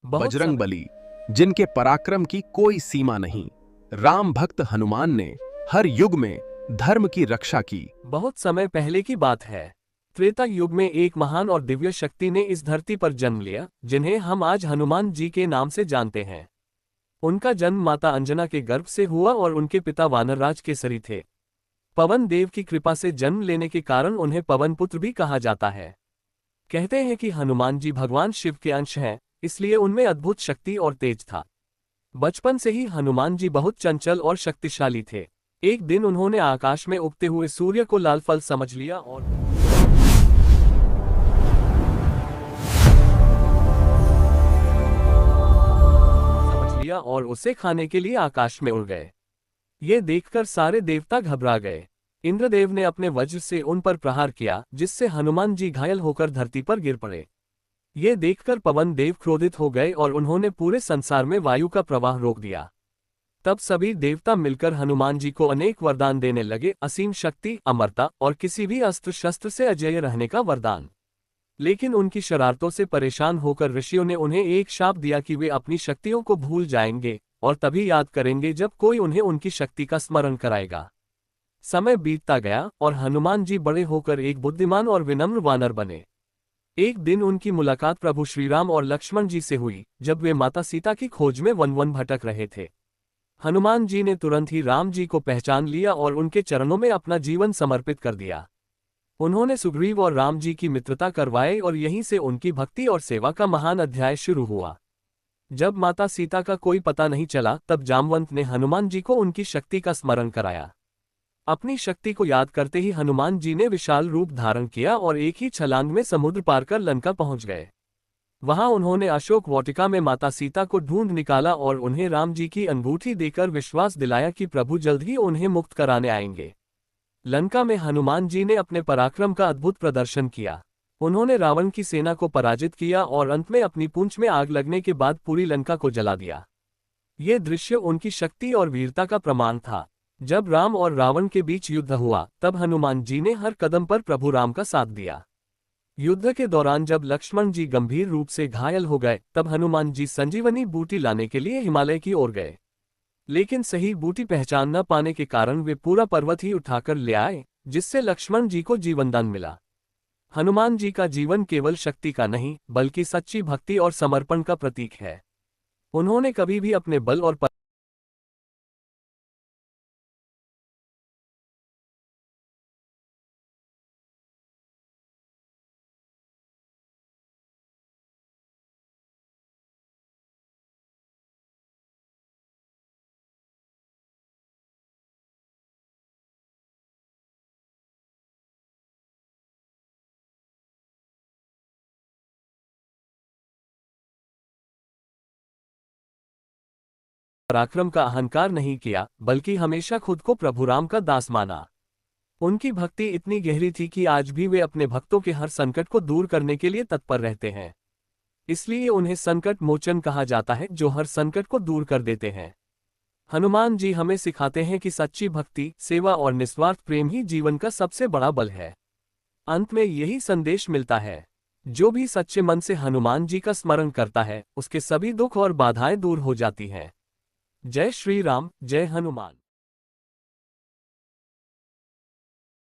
बजरंग बली, जिनके पराक्रम की कोई सीमा नहीं, राम भक्त हनुमान ने हर युग में धर्म की रक्षा की। बहुत समय पहले की बात है। त्रेता युग में एक महान और दिव्य शक्ति ने इस धरती पर जन्म लिया, जिन्हें हम आज हनुमान जी के नाम से जानते हैं। उनका जन्म माता अंजना के गर्भ से हुआ और उनके पिता वानरराज केसरी थे। पवन देव की कृपा से जन्म लेने के कारण उन्हें पवन पुत्र भी कहा जाता है। कहते हैं कि हनुमान जी भगवान शिव के अंश हैं, इसलिए उनमें अद्भुत शक्ति और तेज था। बचपन से ही हनुमान जी बहुत चंचल और शक्तिशाली थे। एक दिन उन्होंने आकाश में उगते हुए सूर्य को लाल फल समझ लिया और उसे खाने के लिए आकाश में उड़ गए। ये देखकर सारे देवता घबरा गए। इंद्रदेव ने अपने वज्र से उन पर प्रहार किया, जिससे हनुमान जी घायल होकर धरती पर गिर पड़े। ये देखकर पवन देव क्रोधित हो गए और उन्होंने पूरे संसार में वायु का प्रवाह रोक दिया। तब सभी देवता मिलकर हनुमान जी को अनेक वरदान देने लगे, असीम शक्ति, अमरता और किसी भी अस्त्र शस्त्र से अजेय रहने का वरदान। लेकिन उनकी शरारतों से परेशान होकर ऋषियों ने उन्हें एक शाप दिया कि वे अपनी शक्तियों को भूल जाएंगे और तभी याद करेंगे जब कोई उन्हें उनकी शक्ति का स्मरण कराएगा। समय बीतता गया और हनुमान जी बड़े होकर एक बुद्धिमान और विनम्र वानर बने। एक दिन उनकी मुलाकात प्रभु श्रीराम और लक्ष्मण जी से हुई, जब वे माता सीता की खोज में वन वन भटक रहे थे। हनुमान जी ने तुरंत ही राम जी को पहचान लिया और उनके चरणों में अपना जीवन समर्पित कर दिया। उन्होंने सुग्रीव और राम जी की मित्रता करवाई और यहीं से उनकी भक्ति और सेवा का महान अध्याय शुरू हुआ। जब माता सीता का कोई पता नहीं चला, तब जामवंत ने हनुमान जी को उनकी शक्ति का स्मरण कराया। अपनी शक्ति को याद करते ही हनुमान जी ने विशाल रूप धारण किया और एक ही छलांग में समुद्र पार कर लंका पहुंच गए। वहां उन्होंने अशोक वाटिका में माता सीता को ढूंढ निकाला और उन्हें राम जी की अंगूठी देकर विश्वास दिलाया कि प्रभु जल्द ही उन्हें मुक्त कराने आएंगे। लंका में हनुमान जी ने अपने पराक्रम का अद्भुत प्रदर्शन किया। उन्होंने रावण की सेना को पराजित किया और अंत में अपनी पूंछ में आग लगने के बाद पूरी लंका को जला दिया। ये दृश्य उनकी शक्ति और वीरता का प्रमाण था। जब राम और रावण के बीच युद्ध हुआ, तब हनुमान जी ने हर कदम पर प्रभु राम का साथ दिया। युद्ध के दौरान जब लक्ष्मण जी गंभीर रूप से घायल हो गए, तब हनुमान जी संजीवनी बूटी लाने के लिए हिमालय की ओर गए। लेकिन सही बूटी पहचान न पाने के कारण वे पूरा पर्वत ही उठाकर ले आए, जिससे लक्ष्मण जी को जीवनदान मिला। हनुमान जी का जीवन केवल शक्ति का नहीं, बल्कि सच्ची भक्ति और समर्पण का प्रतीक है। उन्होंने कभी भी अपने बल और पराक्रम का अहंकार नहीं किया, बल्कि हमेशा खुद को प्रभु राम का दास माना। उनकी भक्ति इतनी गहरी थी कि आज भी वे अपने भक्तों के हर संकट को दूर करने के लिए तत्पर रहते हैं। इसलिए उन्हें संकट मोचन कहा जाता है, जो हर संकट को दूर कर देते हैं। हनुमान जी हमें सिखाते हैं कि सच्ची भक्ति, सेवा और निस्वार्थ प्रेम ही जीवन का सबसे बड़ा बल है। अंत में यही संदेश मिलता है, जो भी सच्चे मन से हनुमान जी का स्मरण करता है, उसके सभी दुख और बाधाएं दूर हो जाती हैं। जय श्री राम, जय हनुमान।